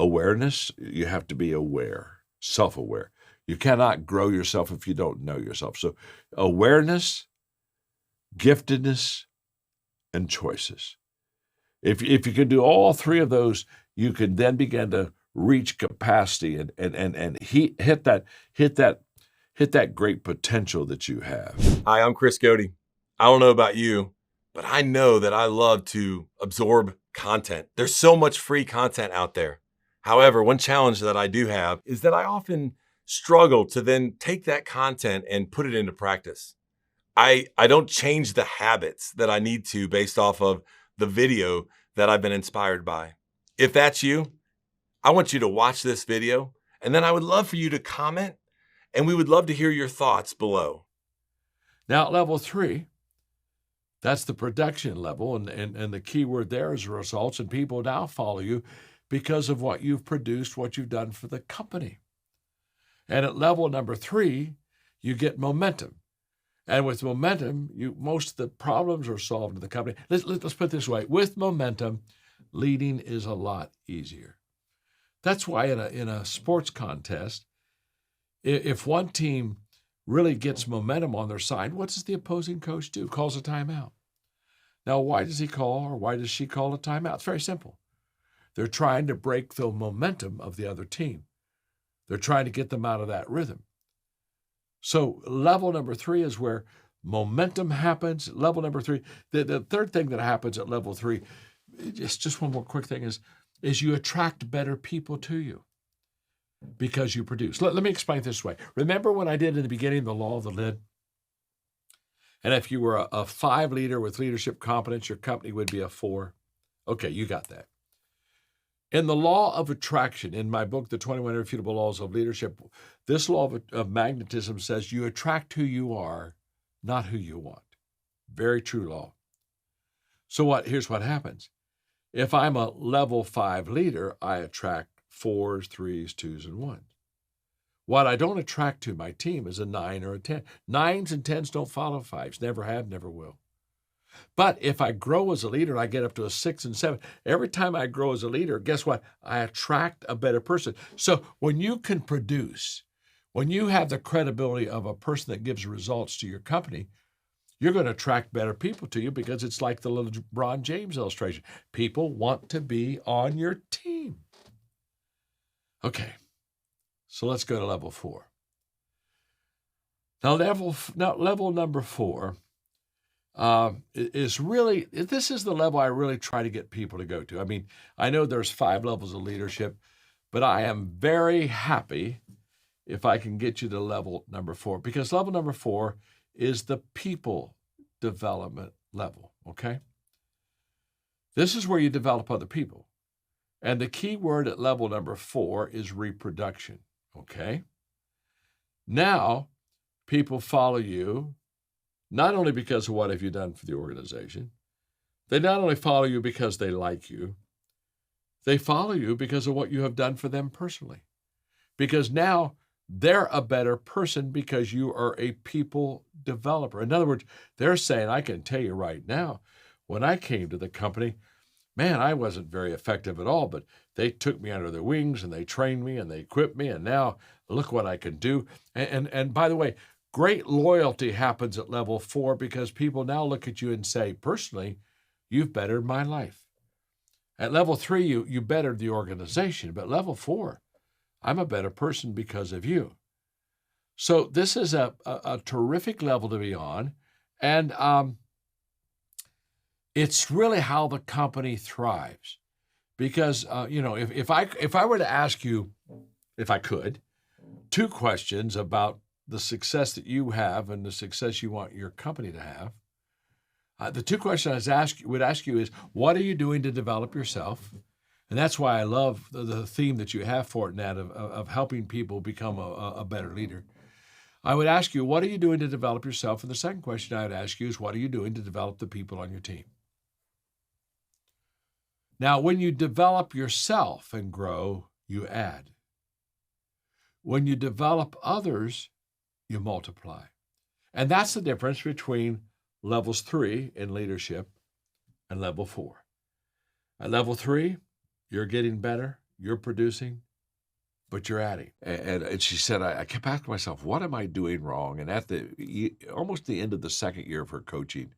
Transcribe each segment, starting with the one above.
awareness, you have to be aware, self-aware. You cannot grow yourself if you don't know yourself. So awareness, giftedness, and choices. If you can do all three of those, you can then begin to reach capacity and hit that great potential that you have. Hi, I'm Chris Godey. I don't know about you, but I know that I love to absorb content. There's so much free content out there. However, one challenge that I do have is that I often struggle to then take that content and put it into practice. I don't change the habits that I need to based off of the video that I've been inspired by. If that's you, I want you to watch this video, and then I would love for you to comment, and we would love to hear your thoughts below. Now, level 3, that's the production level, and the key word there is results, and people now follow you because of what you've produced, what you've done for the company. And at level number 3, you get momentum. And with momentum, most of the problems are solved in the company. Let's put it this way. With momentum, leading is a lot easier. That's why in a sports contest, if one team really gets momentum on their side, what does the opposing coach do? Calls a timeout. Now, why does he call or why does she call a timeout? It's very simple. They're trying to break the momentum of the other team. They're trying to get them out of that rhythm. So level number 3 is where momentum happens. Level number 3, the third thing that happens at level 3, just one more quick thing is you attract better people to you because you produce. Let me explain it this way. Remember when I did in the beginning the law of the lid? And if you were a 5 leader with leadership competence, your company would be a 4. Okay, you got that. In the law of attraction, in my book, The 21 Irrefutable Laws of Leadership, this law of magnetism says you attract who you are, not who you want. Very true law. So here's what happens. If I'm a level 5 leader, I attract 4s, 3s, 2s, and 1s. What I don't attract to my team is a 9 or a 10. 9s and 10s don't follow 5s, never have, never will. But if I grow as a leader, I get up to a 6 and 7. Every time I grow as a leader, guess what? I attract a better person. So when you can produce, when you have the credibility of a person that gives results to your company, you're going to attract better people to you because it's like the little LeBron James illustration. People want to be on your team. Okay, so let's go to level 4. Now, level number 4 is really, this is the level I really try to get people to go to. I mean, I know there's 5 levels of leadership, but I am very happy if I can get you to level number 4, because level number 4 is the people development level, okay? This is where you develop other people. And the key word at level number 4 is reproduction, okay? Now, people follow you not only because of what have you done for the organization. They not only follow you because they like you, they follow you because of what you have done for them personally. Because now they're a better person because you are a people developer. In other words, they're saying, I can tell you right now, when I came to the company, man, I wasn't very effective at all, but they took me under their wings and they trained me and they equipped me, and now look what I can do. And by the way, great loyalty happens at level 4 because people now look at you and say, personally, you've bettered my life. At level 3, you bettered the organization, but level 4, I'm a better person because of you. So this is a terrific level to be on, and it's really how the company thrives. Because if I were to ask you, if I could, 2 questions about the success that you have and the success you want your company to have, the 2 questions I would ask you is, what are you doing to develop yourself? And that's why I love the theme that you have for it, Nat, of helping people become a better leader. I would ask you, what are you doing to develop yourself? And the second question I would ask you is, what are you doing to develop the people on your team? Now, when you develop yourself and grow, you add. When you develop others, you multiply. And that's the difference between levels 3 in leadership and level 4. At level 3, you're getting better, you're producing, but you're adding. And she said, I kept asking myself, what am I doing wrong? And at almost the end of the second year of her coaching,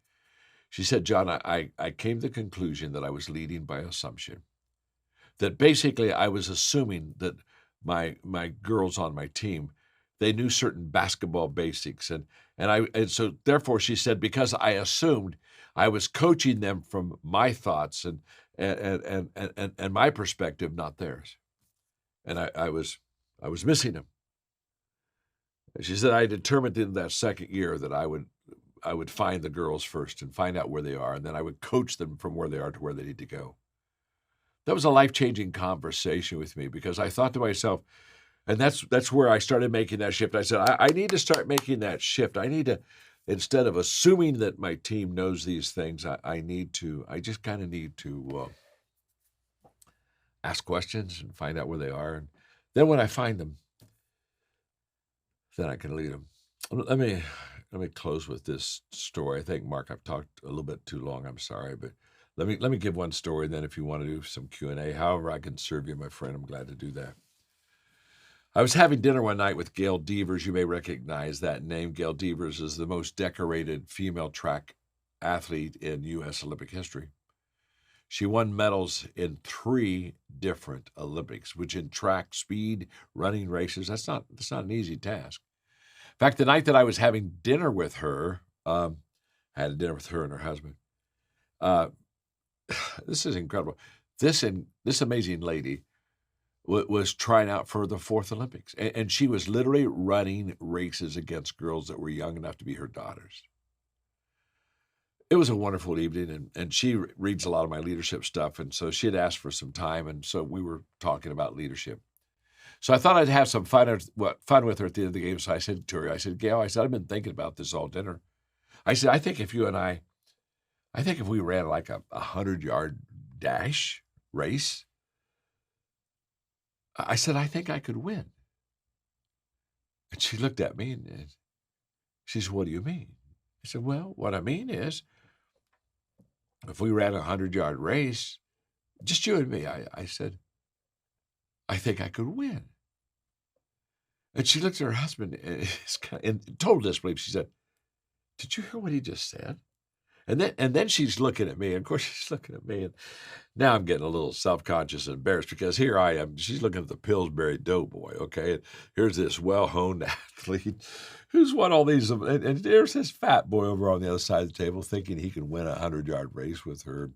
she said, John, I came to the conclusion that I was leading by assumption. That basically I was assuming that my girls on my team, they knew certain basketball basics. And so therefore she said, because I assumed I was coaching them from my thoughts and my perspective, not theirs. And I was missing them. She said, I determined in that second year that I would find the girls first and find out where they are, and then I would coach them from where they are to where they need to go. That was a life-changing conversation with me, because I thought to myself, and that's where I started making that shift. I said, I need to start making that shift. I need to, instead of assuming that my team knows these things, I just kind of need to ask questions and find out where they are. And then when I find them, then I can lead them. Let me close with this story. I think, Mark, I've talked a little bit too long. I'm sorry, but let me give one story. Then if you want to do some Q&A, however I can serve you, my friend, I'm glad to do that. I was having dinner one night with Gail Devers. You may recognize that name. Gail Devers is the most decorated female track athlete in U.S. Olympic history. She won medals in 3 different Olympics, which in track, speed, running races, that's not an easy task. In fact, the night that I was having dinner with her, I had a dinner with her and her husband. This is incredible. This amazing lady was trying out for the 4th Olympics, and she was literally running races against girls that were young enough to be her daughters. It was a wonderful evening, and she reads a lot of my leadership stuff, and so she had asked for some time, and so we were talking about leadership. So I thought I'd have some fun with her at the end of the game. So I said to her, I said, Gail, I've been thinking about this all dinner. I said, I think if we ran like a 100-yard dash race, I said, I think I could win. And she looked at me and she said, what do you mean? I said, well, what I mean is, if we ran a 100-yard race, just you and me, I said, I think I could win. And she looked at her husband in total disbelief. She said, did you hear what he just said? And then she's looking at me. And of course, she's looking at me. And now I'm getting a little self-conscious and embarrassed, because here I am. She's looking at the Pillsbury Doughboy, okay? And here's this well-honed athlete who's won all these. And there's this fat boy over on the other side of the table thinking he can win a 100-yard race with her.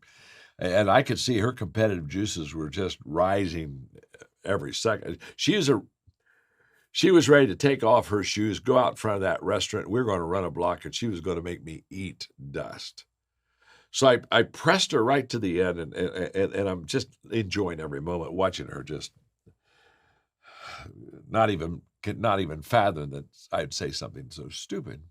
And I could see her competitive juices were just rising every second. She was ready to take off her shoes, go out in front of that restaurant. We were going to run a block, and she was going to make me eat dust. So I pressed her right to the end, and I'm just enjoying every moment, watching her just not even fathom that I'd say something so stupid.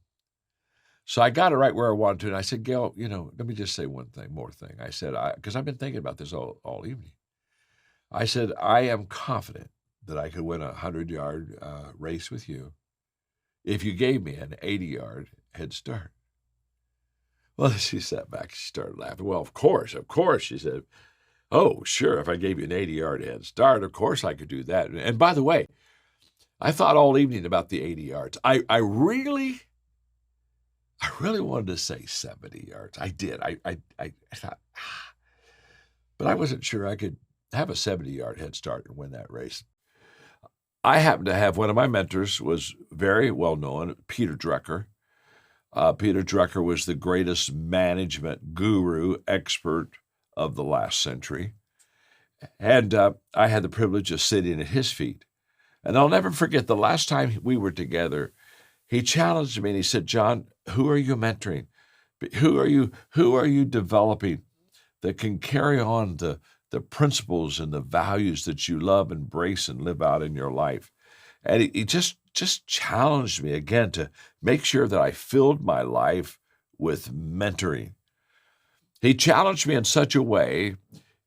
So I got it right where I wanted to, and I said, Gail, let me just say one more thing. I said, because I've been thinking about this all evening. I said, I am confident that I could win a 100-yard race with you if you gave me an 80-yard head start. Well, she sat back, she started laughing. Well, of course, she said. Oh, sure, if I gave you an 80-yard head start, of course I could do that. And by the way, I thought all evening about the 80 yards. I really wanted to say 70 yards. I did. I thought, but I wasn't sure I could have a 70-yard head start and win that race. I happened to have one of my mentors was very well known, Peter Drucker. Peter Drucker was the greatest management guru expert of the last century. And I had the privilege of sitting at his feet. And I'll never forget the last time we were together, he challenged me and he said, John, who are you mentoring? Who are you developing that can carry on the principles and the values that you love, embrace, and live out in your life? And he just challenged me again to make sure that I filled my life with mentoring. He challenged me in such a way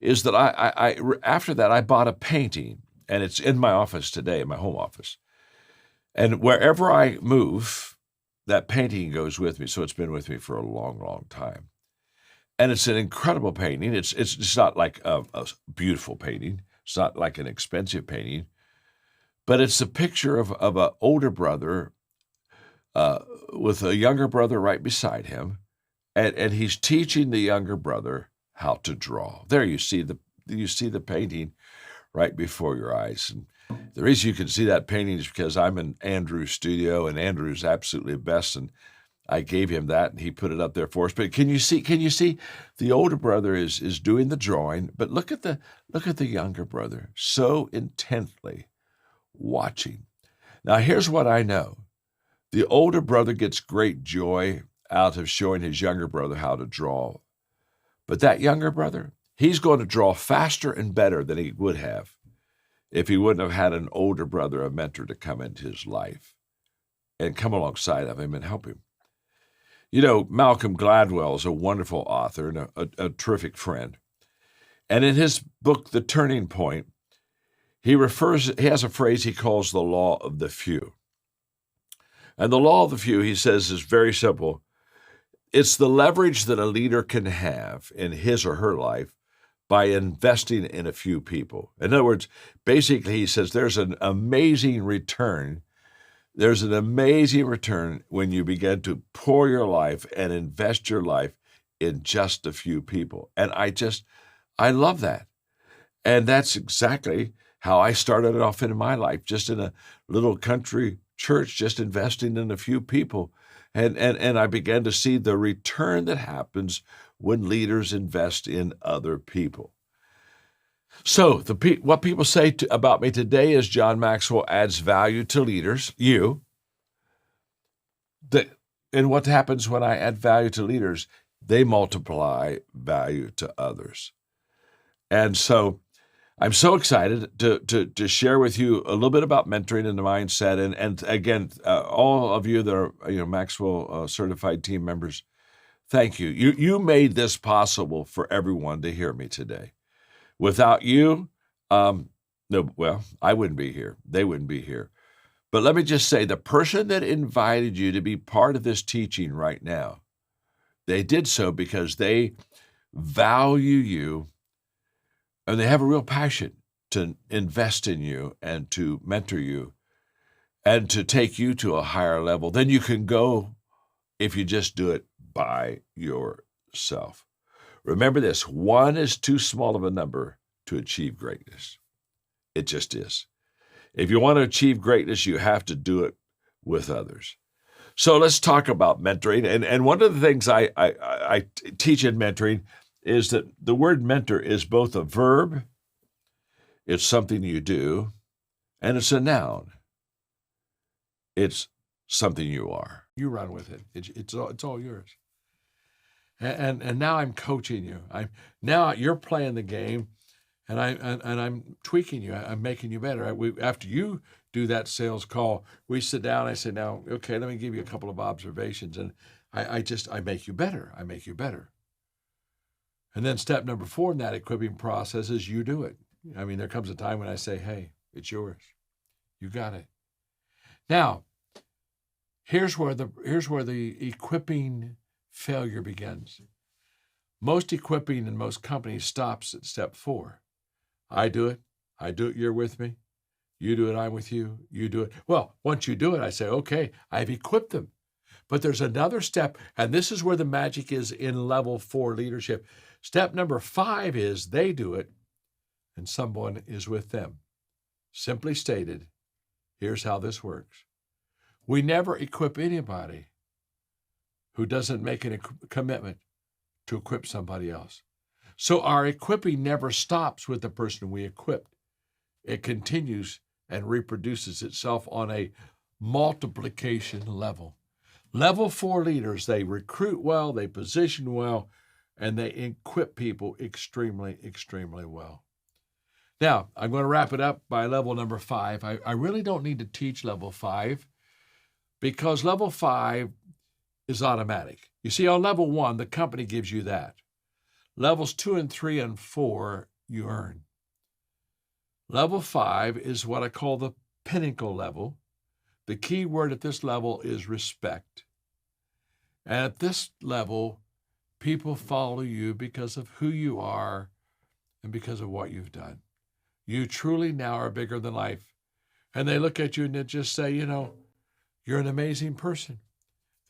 is that I after that, I bought a painting, and it's in my office today, in my home office. And wherever I move, that painting goes with me. So it's been with me for a long, long time. And it's an incredible painting. It's not like a beautiful painting. It's not like an expensive painting, but it's a picture of an older brother with a younger brother right beside him, and he's teaching the younger brother how to draw. There you see the painting right before your eyes. And the reason you can see that painting is because I'm in Andrew's studio, and Andrew's absolutely the best, and I gave him that, and he put it up there for us. But can you see the older brother is doing the drawing, but look at the younger brother so intently watching. Now, here's what I know. The older brother gets great joy out of showing his younger brother how to draw. But that younger brother, he's going to draw faster and better than he would have if he wouldn't have had an older brother, a mentor, to come into his life and come alongside of him and help him. You know, Malcolm Gladwell is a wonderful author and a terrific friend. And in his book, The Turning Point, he has a phrase he calls the law of the few. And the law of the few, he says, is very simple. It's the leverage that a leader can have in his or her life by investing in a few people. In other words, basically, he says there's an amazing return. There's an amazing return when you begin to pour your life and invest your life in just a few people. And I love that. And that's exactly how I started off in my life, just in a little country church, just investing in a few people. And I began to see the return that happens when leaders invest in other people. So what people say about me today is John Maxwell adds value to leaders, you. And what happens when I add value to leaders? They multiply value to others. And so I'm so excited to share with you a little bit about mentoring and the mindset. And again, all of you that are Maxwell certified team members, thank you. You made this possible for everyone to hear me today. Without you, I wouldn't be here. They wouldn't be here. But let me just say, the person that invited you to be part of this teaching right now, they did so because they value you and they have a real passion to invest in you and to mentor you and to take you to a higher level than you can go if you just do it by yourself. Remember this, one is too small of a number to achieve greatness. It just is. If you want to achieve greatness, you have to do it with others. So let's talk about mentoring. And one of the things I teach in mentoring is that the word mentor is both a verb, it's something you do, and it's a noun. It's something you are. You run with it. It's all yours. And now I'm coaching you. Now you're playing the game, and I'm tweaking you. I'm making you better. After you do that sales call, we sit down. I say, now, okay, let me give you a couple of observations, and I make you better. I make you better. And then step number 4 in that equipping process is you do it. I mean, there comes a time when I say, hey, it's yours. You got it. Now, here's where the equipping failure begins. Most equipping in most companies stops at step 4. I do it, you're with me. You do it, I'm with you. You do it. Well, once you do it, I say, okay, I've equipped them. But there's another step, and this is where the magic is in level 4 leadership. Step number 5 is they do it, and someone is with them. Simply stated, here's how this works. We never equip anybody who doesn't make a commitment to equip somebody else. So our equipping never stops with the person we equipped. It continues and reproduces itself on a multiplication level. Level 4 leaders, they recruit well, they position well, and they equip people extremely, extremely well. Now, I'm going to wrap it up by level number 5. I really don't need to teach level 5 because level 5 is automatic. You see, on level 1, the company gives you that. Levels 2 and 3 and 4, you earn. Level 5 is what I call the pinnacle level. The key word at this level is respect. And at this level, people follow you because of who you are and because of what you've done. You truly now are bigger than life. And they look at you and they just say, you're an amazing person.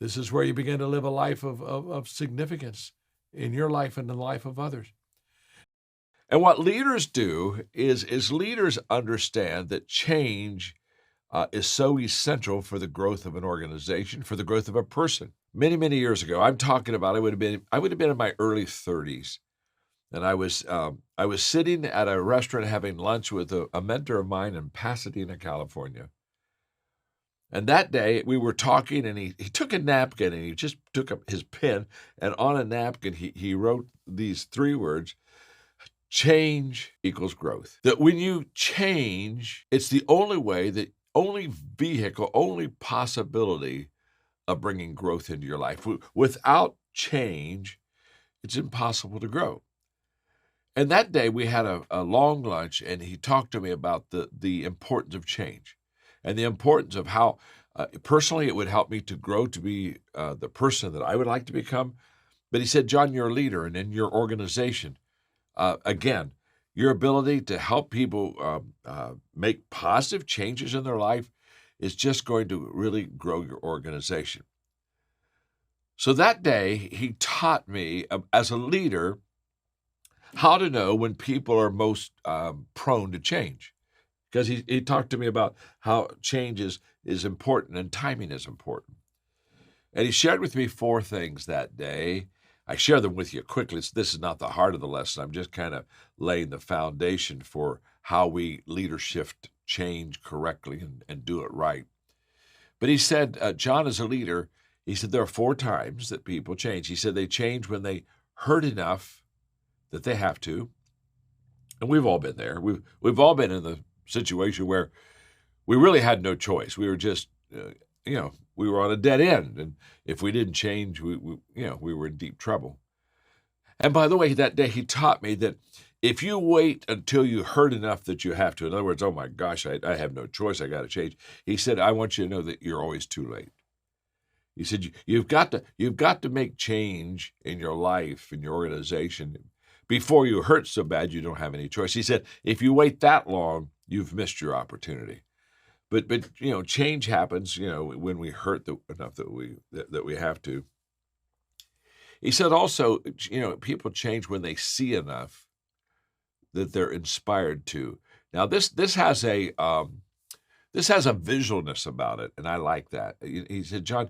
This is where you begin to live a life of significance in your life and in the life of others. And what leaders do is leaders understand that change is so essential for the growth of an organization, for the growth of a person. Many, many years ago, I'm talking about I would have been in my early 30s, and I was sitting at a restaurant having lunch with a mentor of mine in Pasadena, California. And that day we were talking, and he took a napkin and he just took up his pen, and on a napkin he wrote these 3 words: change equals growth. That when you change, it's the only way, the only vehicle, only possibility of bringing growth into your life. Without change, it's impossible to grow. And that day we had a long lunch, and he talked to me about the importance of change and the importance of how personally it would help me to grow to be the person that I would like to become. But he said, John, you're a leader, and in your organization, again, your ability to help people make positive changes in their life is just going to really grow your organization. So that day, he taught me as a leader how to know when people are most prone to change. Because he talked to me about how change is important and timing is important. And he shared with me 4 things that day. I share them with you quickly. This is not the heart of the lesson. I'm just kind of laying the foundation for how we leadership change correctly and do it right. But he said, John, as a leader, he said there are 4 times that people change. He said they change when they hurt enough that they have to. And we've all been there. We've all been in the situation where we really had no choice. We were just, we were on a dead end. And if we didn't change, we were in deep trouble. And by the way, that day he taught me that if you wait until you hurt enough that you have to, in other words, oh my gosh, I have no choice, I got to change. He said, I want you to know that you're always too late. He said, you've got to make change in your life, in your organization, before you hurt so bad you don't have any choice. He said, if you wait that long, you've missed your opportunity. But change happens, when we hurt enough that we have to. He said also, people change when they see enough that they're inspired to. Now this has a visualness about it, and I like that. He said, John,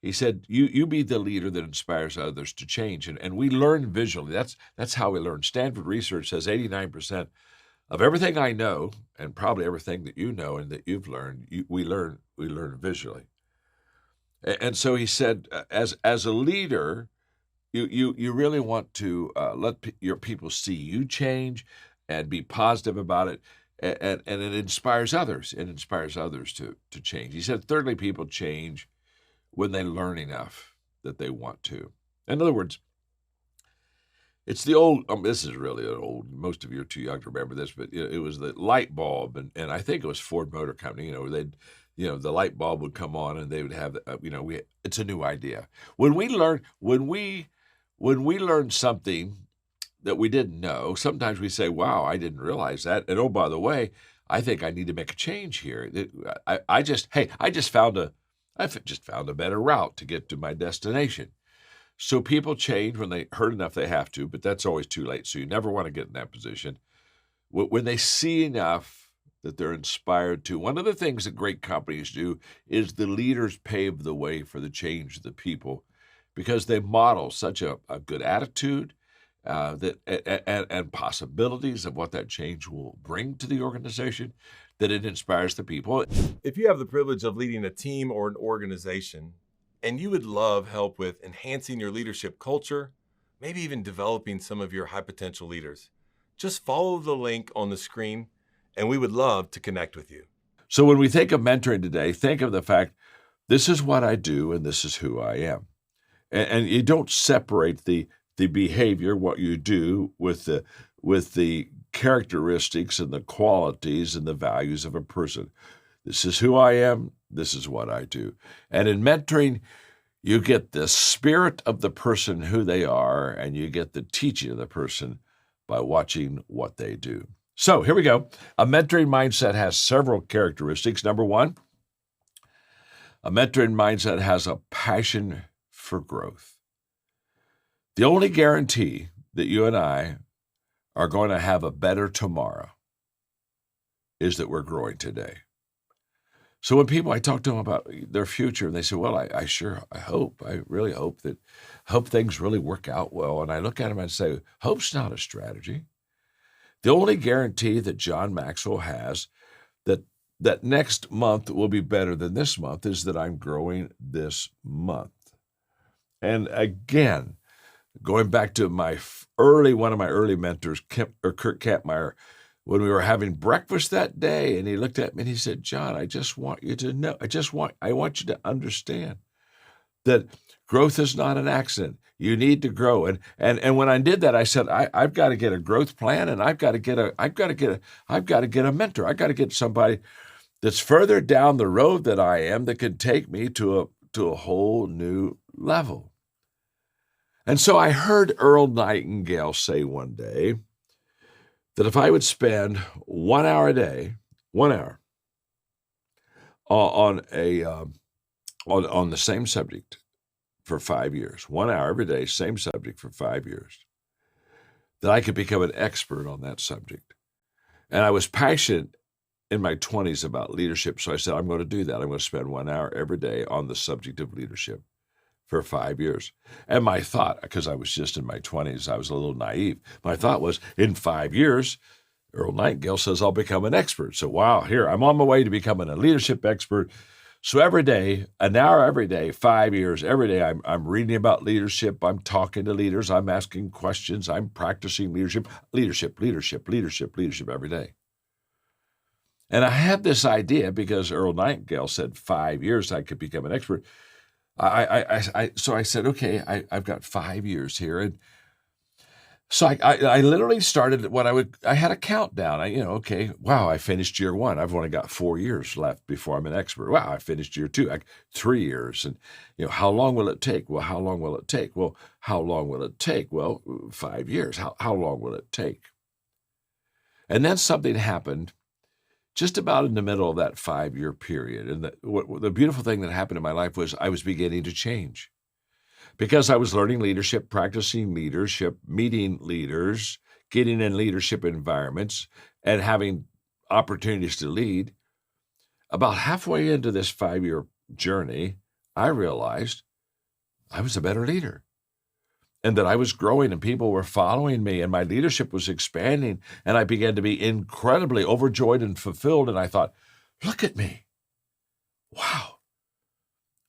he said, you be the leader that inspires others to change. And we learn visually. That's how we learn. Stanford research says 89% of everything I know, and probably everything that you know and that you've learned, we learn visually. And so he said, as a leader, you really want to let your people see you change and be positive about it. And it inspires others. It inspires others to change. He said, thirdly, people change when they learn enough that they want to. In other words, it's the old, this is really old, most of you are too young to remember this, but it was the light bulb, and I think it was Ford Motor Company, the light bulb would come on and they would have, it's a new idea. When we learn something that we didn't know, sometimes we say, wow, I didn't realize that. And oh, by the way, I think I need to make a change here. I just found a better route to get to my destination. So people change when they hurt enough they have to, but that's always too late. So you never want to get in that position. When they see enough that they're inspired to. One of the things that great companies do is the leaders pave the way for the change of the people because they model such a good attitude and possibilities of what that change will bring to the organization that it inspires the people. If you have the privilege of leading a team or an organization, and you would love help with enhancing your leadership culture, maybe even developing some of your high potential leaders, just follow the link on the screen, and we would love to connect with you. So when we think of mentoring today, think of the fact, this is what I do and this is who I am. And you don't separate the behavior, what you do, with the characteristics and the qualities and the values of a person. This is who I am. This is what I do. And in mentoring, you get the spirit of the person, who they are, and you get the teaching of the person by watching what they do. So here we go. A mentoring mindset has several characteristics. Number one, a mentoring mindset has a passion for growth. The only guarantee that you and I are going to have a better tomorrow is that we're growing today. So when I talk to them about their future, and they say, well, I really hope things really work out well. And I look at them and say, hope's not a strategy. The only guarantee that John Maxwell has that next month will be better than this month is that I'm growing this month. And again, going back to one of my early mentors, Kurt Kampmeyer, when we were having breakfast that day, and he looked at me and he said, John, I just want you to know, I want you to understand that growth is not an accident. You need to grow. And when I did that, I said, I've got to get a growth plan, and I've got to get a mentor. I've got to get somebody that's further down the road than I am that can take me to a whole new level. And so I heard Earl Nightingale say one day that if I would spend 1 hour a day, 1 hour on the same subject for 5 years, 1 hour every day, same subject for 5 years, that I could become an expert on that subject. And I was passionate in my 20s about leadership, so I said, I'm going to do that. I'm going to spend 1 hour every day on the subject of leadership for 5 years. And my thought, because I was just in my 20s, I was a little naive. My thought was, in 5 years, Earl Nightingale says I'll become an expert. So wow, here, I'm on my way to becoming a leadership expert. So every day, an hour every day, 5 years, every day, I'm reading about leadership. I'm talking to leaders. I'm asking questions. I'm practicing leadership every day. And I had this idea because Earl Nightingale said 5 years I could become an expert. So I said, okay, I've got 5 years here. And so I literally started I had a countdown. Okay, wow, I finished year 1. I've only got 4 years left before I'm an expert. Wow, I finished year 2, 3 years. And, how long will it take? Well, how long will it take? Well, how long will it take? Well, 5 years. How long will it take? And then something happened just about in the middle of that 5-year period. And the beautiful thing that happened in my life was I was beginning to change because I was learning leadership, practicing leadership, meeting leaders, getting in leadership environments, and having opportunities to lead. About halfway into this 5-year journey, I realized I was a better leader, and that I was growing and people were following me and my leadership was expanding, and I began to be incredibly overjoyed and fulfilled. And I thought, look at me. Wow,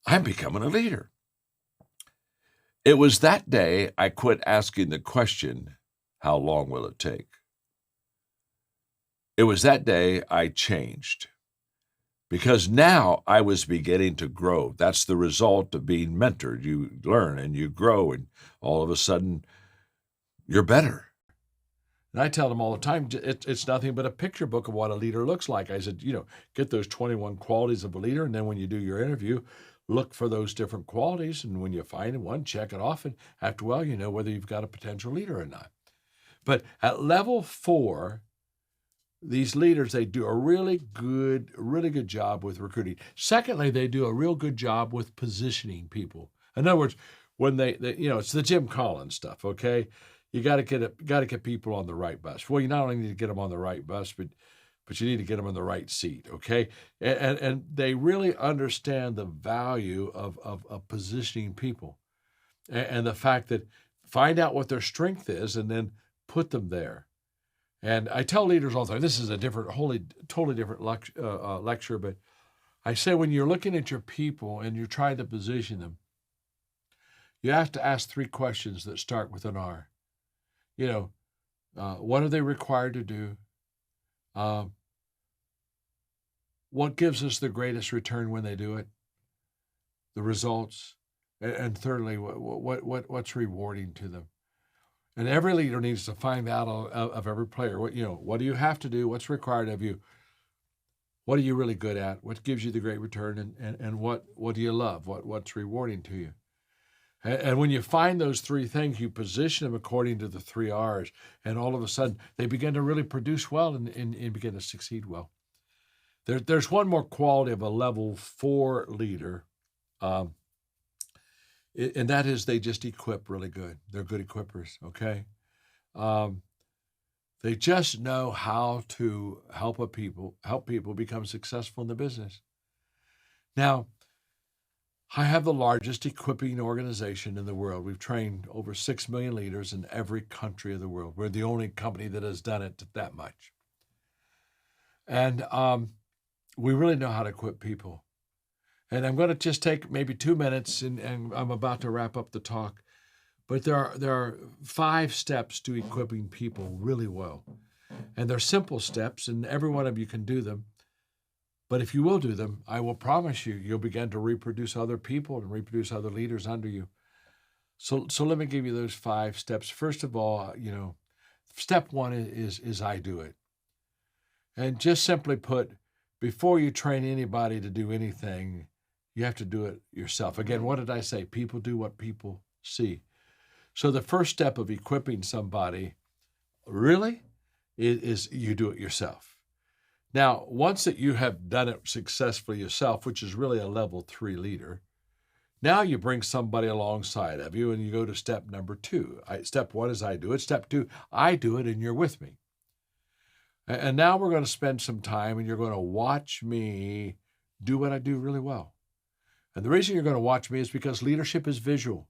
I'm becoming a leader. It was that day I quit asking the question, how long will it take? It was that day I changed, because now I was beginning to grow. That's the result of being mentored. You learn and you grow, and all of a sudden, you're better. And I tell them all the time, it's nothing but a picture book of what a leader looks like. I said, get those 21 qualities of a leader, and then when you do your interview, look for those different qualities. And when you find one, check it off. And after a while, you know whether you've got a potential leader or not. But at level 4, these leaders, they do a really good job with recruiting. Secondly, they do a real good job with positioning people. In other words, when they it's the Jim Collins stuff, okay? You got to get people on the right bus. Well, you not only need to get them on the right bus, but you need to get them in the right seat, okay? And they really understand the value of positioning people, and the fact that find out what their strength is and then put them there. And I tell leaders all the time, this is a totally different lecture, but I say when you're looking at your people and you're trying to position them, you have to ask 3 questions that start with an R. What are they required to do? What gives us the greatest return when they do it? The results. And thirdly, what's rewarding to them? And every leader needs to find out of every player. What do you have to do? What's required of you? What are you really good at? What gives you the great return? And what do you love? What's rewarding to you? And when you find those three things, you position them according to the 3 R's, and all of a sudden they begin to really produce well and begin to succeed well. There's one more quality of a level 4 leader, and that is they just equip really good. They're good equippers, okay? They just know how to help people become successful in the business. Now, I have the largest equipping organization in the world. We've trained over 6 million leaders in every country of the world. We're the only company that has done it that much. And we really know how to equip people. And I'm going to just take maybe 2 minutes, and I'm about to wrap up the talk. But there are 5 steps to equipping people really well. And they're simple steps, and every one of you can do them. But if you will do them, I will promise you'll begin to reproduce other people and reproduce other leaders under you. So let me give you those 5 steps. First of all, step 1 is I do it. And just simply put, before you train anybody to do anything, you have to do it yourself. Again, what did I say? People do what people see. So the first step of equipping somebody really is you do it yourself. Now, once that you have done it successfully yourself, which is really a level 3 leader, now you bring somebody alongside of you and you go to step number 2. Step 1 is I do it. Step 2, I do it and you're with me. And now we're going to spend some time and you're going to watch me do what I do really well. And the reason you're going to watch me is because leadership is visual.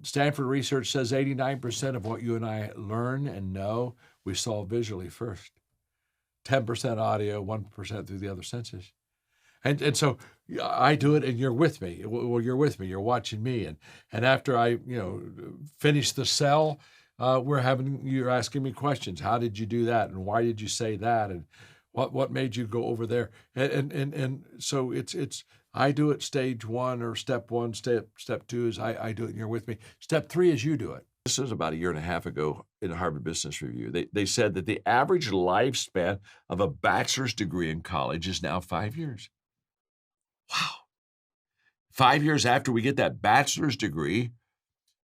Stanford research says 89% of what you and I learn and know, we saw visually first. 10% audio, 1% through the other senses. And so I do it and you're with me. Well, you're with me. You're watching me. And after I, finish the sell, you're asking me questions. How did you do that? And why did you say that? And what made you go over there? And so it's I do it stage 1 or step 1. Step 2 is I do it and you're with me. Step 3 is you do it. This was about a year and a half ago in the Harvard Business Review. They said that the average lifespan of a bachelor's degree in college is now 5 years. Wow. 5 years after we get that bachelor's degree,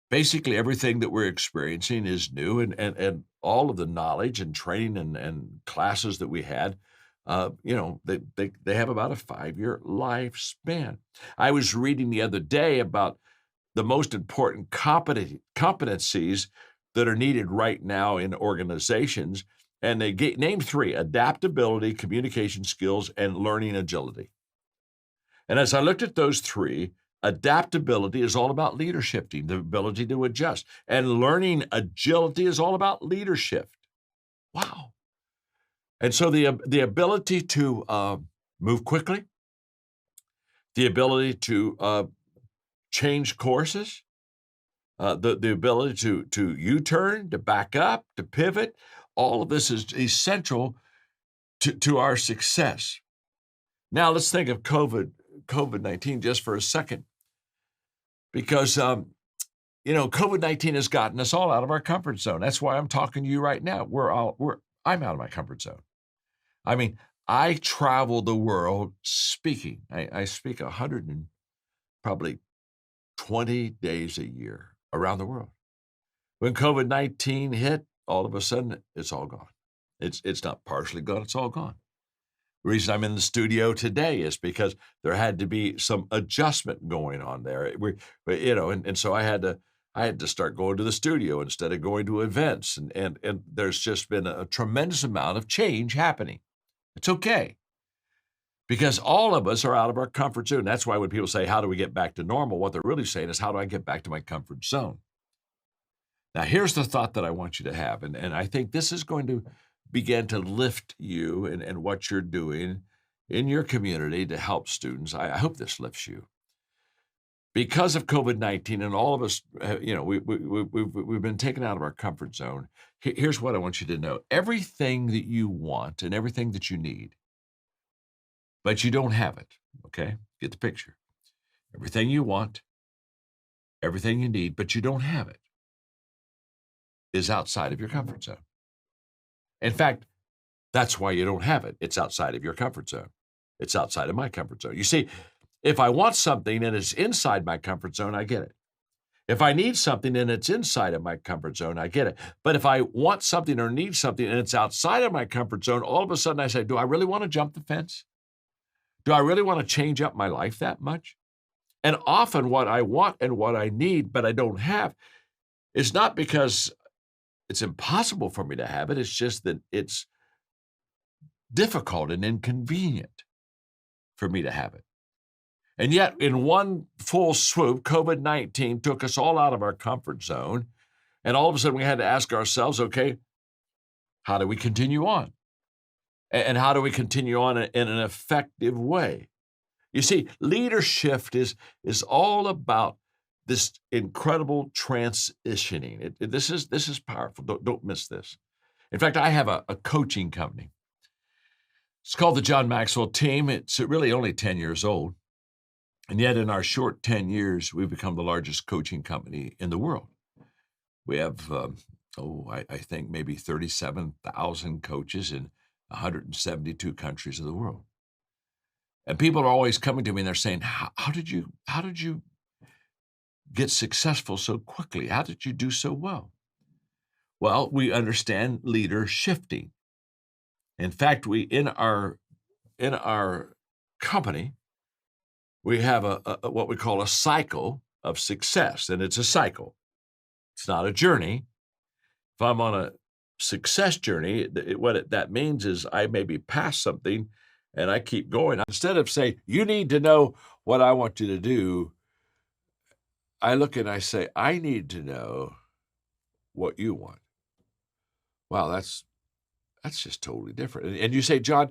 basically everything that we're experiencing is new, and all of the knowledge and training and classes that we had, they have about a 5-year lifespan. I was reading the other day about the most important competencies that are needed right now in organizations, and they named 3: adaptability, communication skills, and learning agility. And as I looked at those 3, adaptability is all about leadership, the ability to adjust, and learning agility is all about leadership. Wow. And so the ability to move quickly, the ability to change courses, the ability to U-turn, to back up, to pivot, all of this is essential to our success. Now let's think of COVID-19 just for a second, because COVID-19 has gotten us all out of our comfort zone. That's why I'm talking to you right now. I'm out of my comfort zone. I mean, I travel the world speaking. I speak 100 and probably 20 days a year around the world. When COVID-19 hit, all of a sudden, it's all gone. It's not partially gone, it's all gone. The reason I'm in the studio today is because there had to be some adjustment going on there. And so I had to start going to the studio instead of going to events. And there's just been a tremendous amount of change happening. It's okay, because all of us are out of our comfort zone. That's why when people say, how do we get back to normal? What they're really saying is, how do I get back to my comfort zone? Now, here's the thought that I want you to have. And I think this is going to begin to lift you and what you're doing in your community to help students. I hope this lifts you. Because of COVID-19 and all of us, we've been taken out of our comfort zone. Here's what I want you to know. Everything that you want and everything that you need, but you don't have it, okay? Get the picture. Everything you want, everything you need, but you don't have it, is outside of your comfort zone. In fact, that's why you don't have it. It's outside of your comfort zone. It's outside of my comfort zone. You see, if I want something and it's inside my comfort zone, I get it. If I need something and it's inside of my comfort zone, I get it. But if I want something or need something and it's outside of my comfort zone, all of a sudden I say, do I really want to jump the fence? Do I really want to change up my life that much? And often what I want and what I need, but I don't have, is not because it's impossible for me to have it. It's just that it's difficult and inconvenient for me to have it. And yet, in one full swoop, COVID-19 took us all out of our comfort zone. And all of a sudden, we had to ask ourselves, okay, how do we continue on? And how do we continue on in an effective way? You see, leadership is all about this incredible transitioning. This is powerful. Don't miss this. In fact, I have a coaching company. It's called the John Maxwell Team. It's really only 10 years old. And yet in our short 10 years, we've become the largest coaching company in the world. We have, I think maybe 37,000 coaches in 172 countries of the world. And people are always coming to me and they're saying, how did you get successful so quickly? How did you do so well? Well, we understand leader shifting. In fact, in our company, we have a what we call a cycle of success, and it's a cycle. It's not a journey. If I'm on a success journey, that means is I may be past something and I keep going. Instead of saying, you need to know what I want you to do, I look and I say, I need to know what you want. Wow, that's just totally different. And you say, John,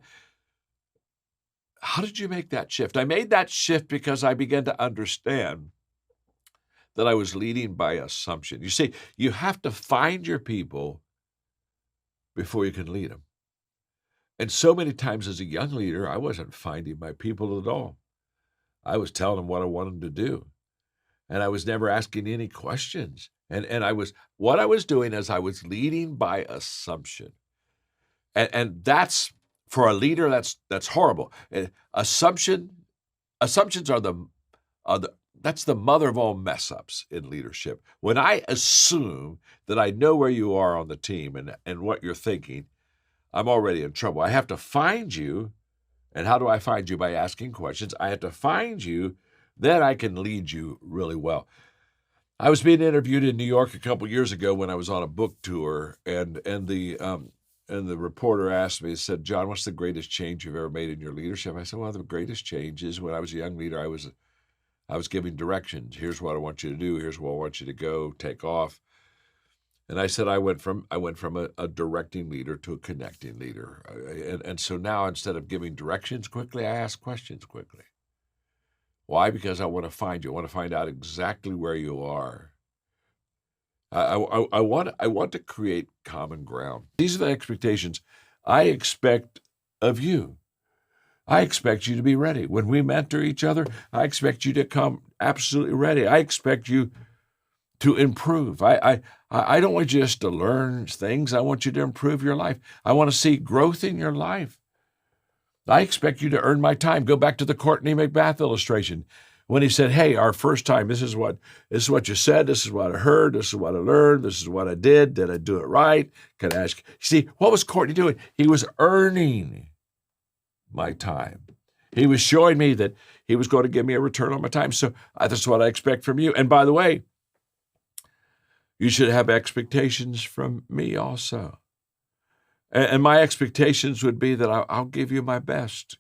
how did you make that shift? I made that shift because I began to understand that I was leading by assumption. You see, you have to find your people before you can lead them. And so many times as a young leader, I wasn't finding my people at all. I was telling them what I wanted them to do. And I was never asking any questions. And what I was doing is I was leading by assumption. And that's, for a leader, that's horrible. Assumptions are that's the mother of all mess ups in leadership. When I assume that I know where you are on the team and what you're thinking, I'm already in trouble. I have to find you. And how do I find you? By asking questions. I have to find you, then I can lead you really well. I was being interviewed in New York a couple years ago when I was on a book tour, and the reporter asked me, he said, John, what's the greatest change you've ever made in your leadership? I said, well, the greatest change is when I was a young leader, I was giving directions. Here's what I want you to do. Here's where I want you to go, take off. And I said, I went from a directing leader to a connecting leader. And so now, instead of giving directions quickly, I ask questions quickly. Why? Because I want to find you. I want to find out exactly where you are. I want to create common ground. These are the expectations I expect of you. I expect you to be ready. When we mentor each other, I expect you to come absolutely ready. I expect you to improve. I don't want you just to learn things. I want you to improve your life. I want to see growth in your life. I expect you to earn my time. Go back to the Courtney McBath illustration. When he said, hey, our first time, this is what you said, this is what I heard, this is what I learned, this is what I did I do it right? Can I ask? See, what was Courtney doing? He was earning my time. He was showing me that he was going to give me a return on my time. So that's what I expect from you. And by the way, you should have expectations from me also. And my expectations would be that I'll give you my best.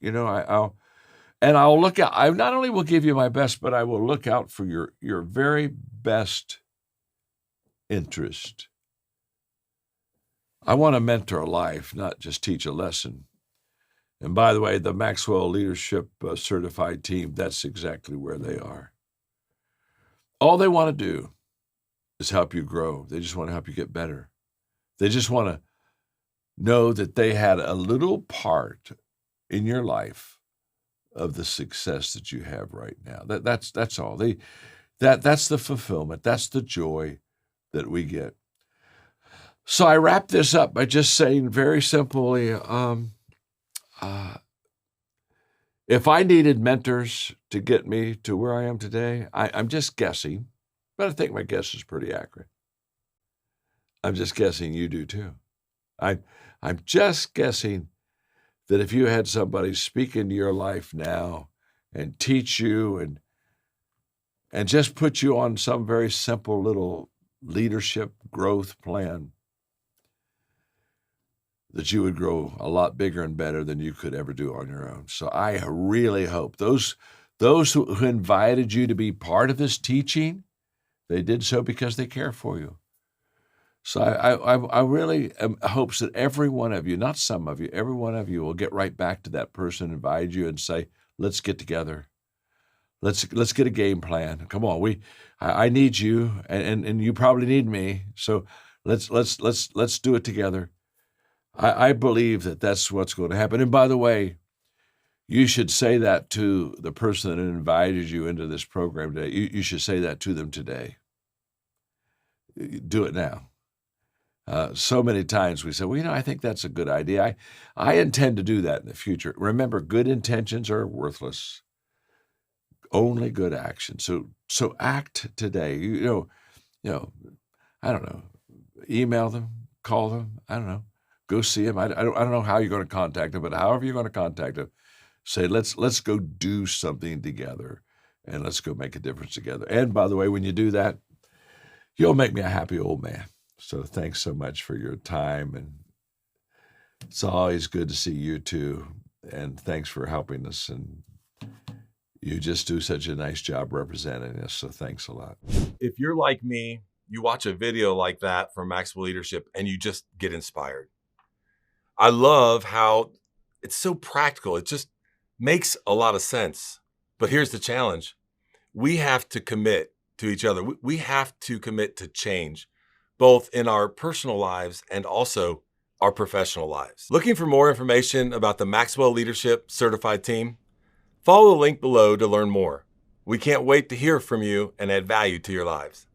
I'll look out. I not only will give you my best, but I will look out for your very best interest. I want to mentor a life, not just teach a lesson. And by the way, the Maxwell Leadership Certified Team, that's exactly where they are. All they want to do is help you grow. They just want to help you get better. They just want to know that they had a little part in your life of the success that you have right now. That's all. That's the fulfillment. That's the joy that we get. So I wrap this up by just saying very simply, if I needed mentors to get me to where I am today, I'm just guessing, But I think my guess is pretty accurate. I'm just guessing you do too. I'm just guessing that if you had somebody speak into your life now and teach you and just put you on some very simple little leadership growth plan, that you would grow a lot bigger and better than you could ever do on your own. So I really hope those who invited you to be part of this teaching, they did so because they care for you. So I really hopes that every one of you, not some of you, every one of you will get right back to that person who invited you and say, let's get together. Let's get a game plan. Come on, I need you, and you probably need me. So let's do it together. I believe that that's what's going to happen. And by the way, you should say that to the person that invited you into this program today. You should say that to them today. Do it now. So many times we say, well, I think that's a good idea. I intend to do that in the future. Remember, good intentions are worthless. Only good action. So act today. I don't know. Email them, call them. I don't know. Go see them. I don't know how you're going to contact them, but however you're going to contact them, say let's go do something together, and let's go make a difference together. And by the way, when you do that, you'll make me a happy old man. So thanks so much for your time, and it's always good to see you too. And thanks for helping us, and you just do such a nice job representing us. So thanks a lot. If you're like me, you watch a video like that from Maxwell Leadership and you just get inspired. I love how it's so practical. It just makes a lot of sense. But here's the challenge. We have to commit to each other. We have to commit to change, both in our personal lives and also our professional lives. Looking for more information about the Maxwell Leadership Certified Team? Follow the link below to learn more. We can't wait to hear from you and add value to your lives.